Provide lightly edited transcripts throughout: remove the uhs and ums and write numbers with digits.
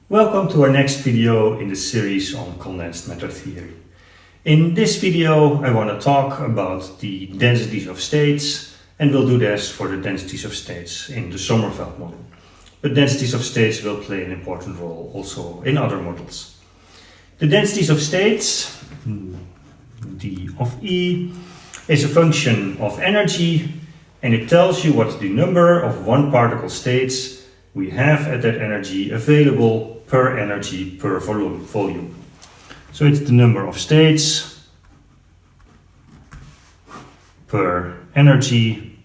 Welcome to our next video in the series on condensed matter theory. In this video I want to talk about the densities of states, and we'll do this for the densities of states in the Sommerfeld model. But densities of states will play an important role also in other models. The densities of states, d of E, is a function of energy, and it tells you what the number of one particle states we have at that energy available per energy per volume. So it's the number of states per energy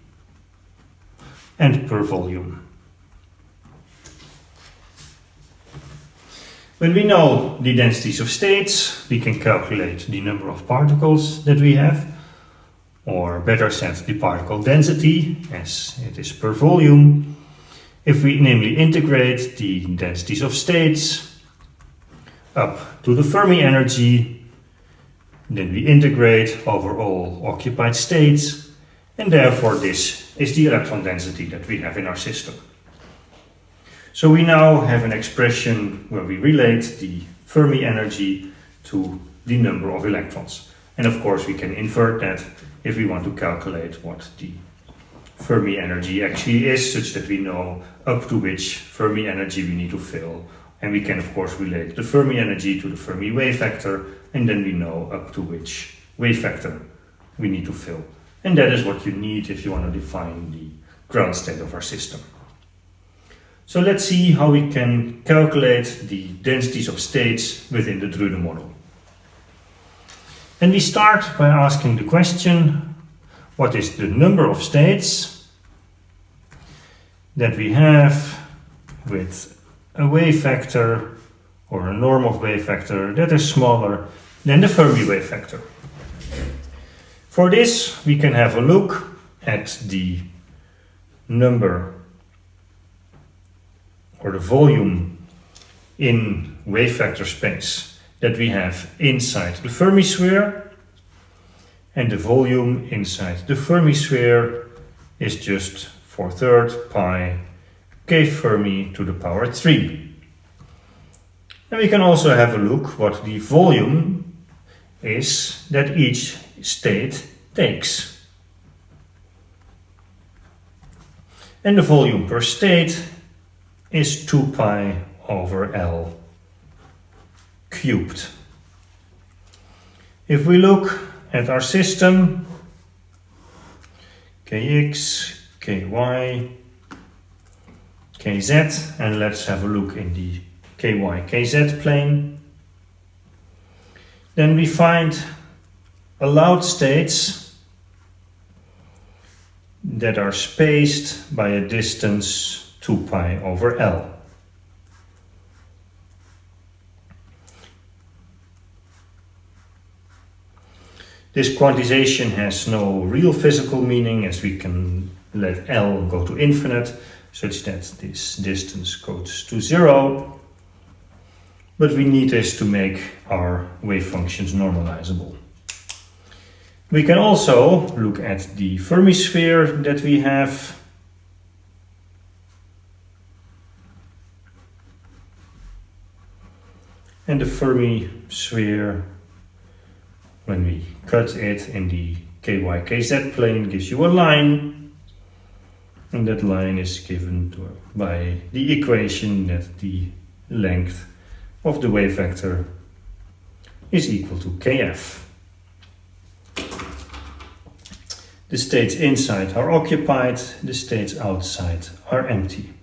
and per volume. When we know the densities of states, we can calculate the number of particles that we have, or better said, the particle density, as it is per volume. If we namely integrate the densities of states up to the Fermi energy, then we integrate over all occupied states, and therefore this is the electron density that we have in our system. So we now have an expression where we relate the Fermi energy to the number of electrons. And of course we can invert that if we want to calculate what the Fermi energy actually is, such that we know up to which Fermi energy we need to fill. And we can of course relate the Fermi energy to the Fermi wave vector, and then we know up to which wave vector we need to fill. And that is what you need if you want to define the ground state of our system. So let's see how we can calculate the densities of states within the Drude model. And we start by asking the question, what is the number of states that we have with a wave vector or a norm of wave vector that is smaller than the Fermi wave vector? For this, we can have a look at the number or the volume in wave vector space that we have inside the Fermi sphere. And the volume inside the Fermi sphere is just 4/3 pi k Fermi to the power 3. And we can also have a look what the volume is that each state takes. And the volume per state is 2 pi over L cubed. If we look at our system, kx, ky, kz, and let's have a look in the ky, kz plane, then we find allowed states that are spaced by a distance 2 pi over L. This quantization has no real physical meaning, as we can let L go to infinite, such that this distance goes to 0. But we need this to make our wave functions normalizable. We can also look at the Fermi sphere that we have. And the Fermi sphere, when we cut it in the ky, kz plane, gives you a line, and that line is given by the equation that the length of the wave vector is equal to kf. The states inside are occupied, the states outside are empty.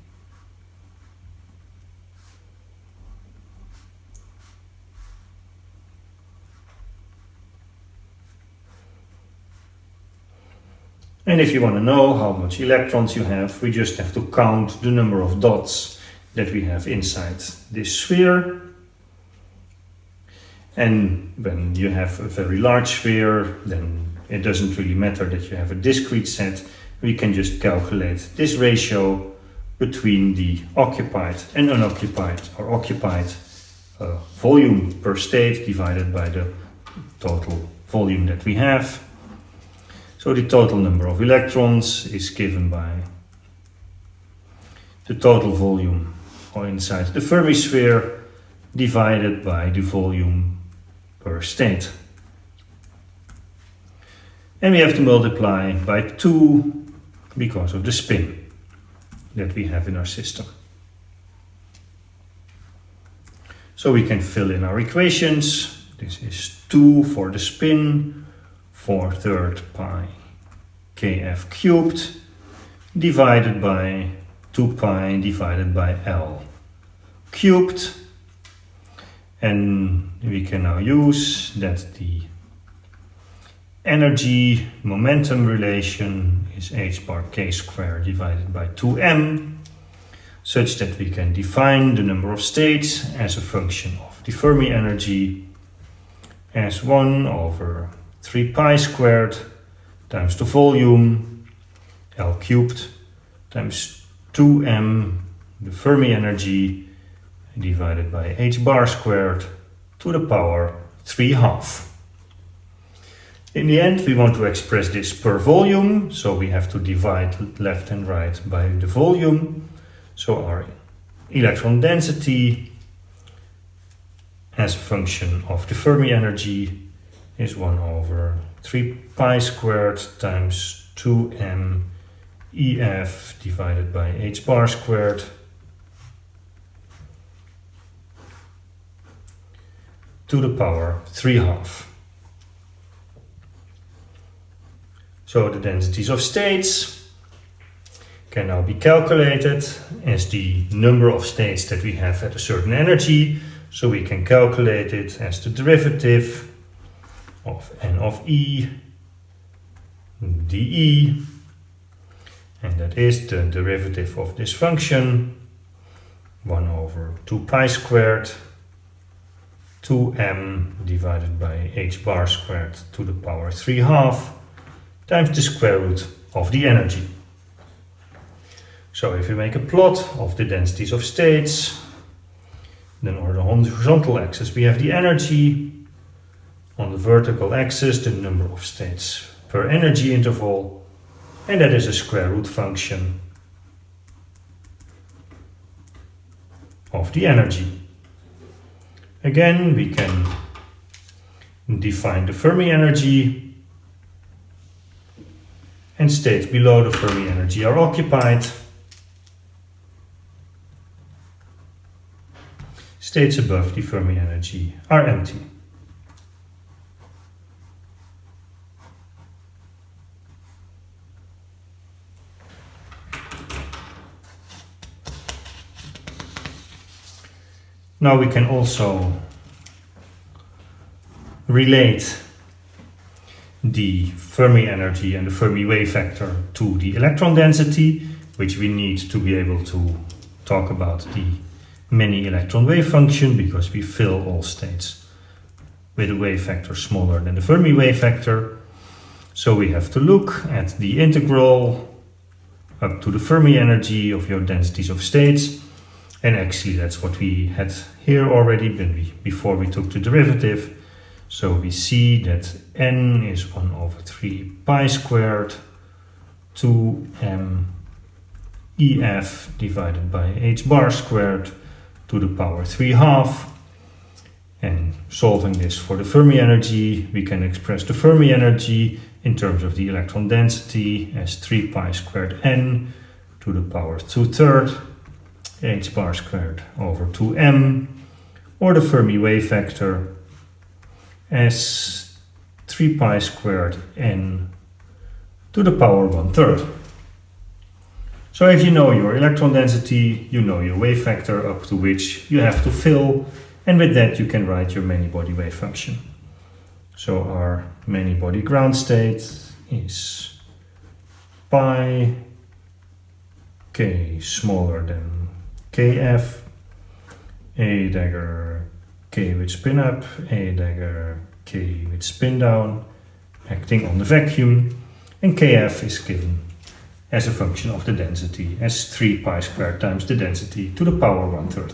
And if you want to know how much electrons you have, we just have to count the number of dots that we have inside this sphere. And when you have a very large sphere, then it doesn't really matter that you have a discrete set. We can just calculate this ratio between the occupied and unoccupied or occupied volume per state divided by the total volume that we have. So the total number of electrons is given by the total volume inside the Fermi sphere divided by the volume per state. And we have to multiply by 2 because of the spin that we have in our system. So we can fill in our equations. This is 2 for the spin, 4/3 pi kf cubed divided by 2 pi divided by L cubed. And we can now use that the energy momentum relation is h bar k squared divided by 2m, such that we can define the number of states as a function of the Fermi energy as 1 over 3 pi squared times the volume L cubed times 2m, the Fermi energy, divided by h bar squared to the power 3/2. In the end, we want to express this per volume, so we have to divide left and right by the volume. So our electron density as a function of the Fermi energy is 1 over 3 pi squared times 2m EF divided by h bar squared to the power 3/2. So the densities of states can now be calculated as the number of states that we have at a certain energy. So we can calculate it as the derivative of n of e dE, and that is the derivative of this function 1 over 2 pi squared 2m divided by h bar squared to the power 3/2 times the square root of the energy. So if we make a plot of the densities of states, then on the horizontal axis we have the energy, on the vertical axis the number of states per energy interval, and that is a square root function of the energy. Again, we can define the Fermi energy, and states below the Fermi energy are occupied. States above the Fermi energy are empty. Now we can also relate the Fermi energy and the Fermi wave vector to the electron density, which we need to be able to talk about the many electron wave function, because we fill all states with a wave vector smaller than the Fermi wave vector. So we have to look at the integral up to the Fermi energy of your densities of states. And actually that's what we had here already before we took the derivative. So we see that n is 1 over 3 pi squared 2m EF divided by h bar squared to the power 3/2. And solving this for the Fermi energy, we can express the Fermi energy in terms of the electron density as 3 pi squared n to the power 2/3 h bar squared over 2m, or the Fermi wave vector as 3 pi squared n to the power 1/3. So if you know your electron density, you know your wave vector up to which you have to fill, and with that you can write your many-body wave function. So our many-body ground state is pi k smaller than kf, a dagger k with spin up, a dagger k with spin down, acting on the vacuum, and kf is given as a function of the density as 3 pi squared times the density to the power 1/3.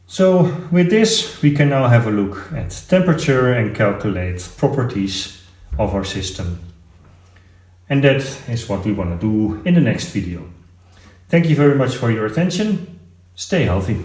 So with this we can now have a look at temperature and calculate properties of our system. And that is what we want to do in the next video. Thank you very much for your attention. Stay healthy.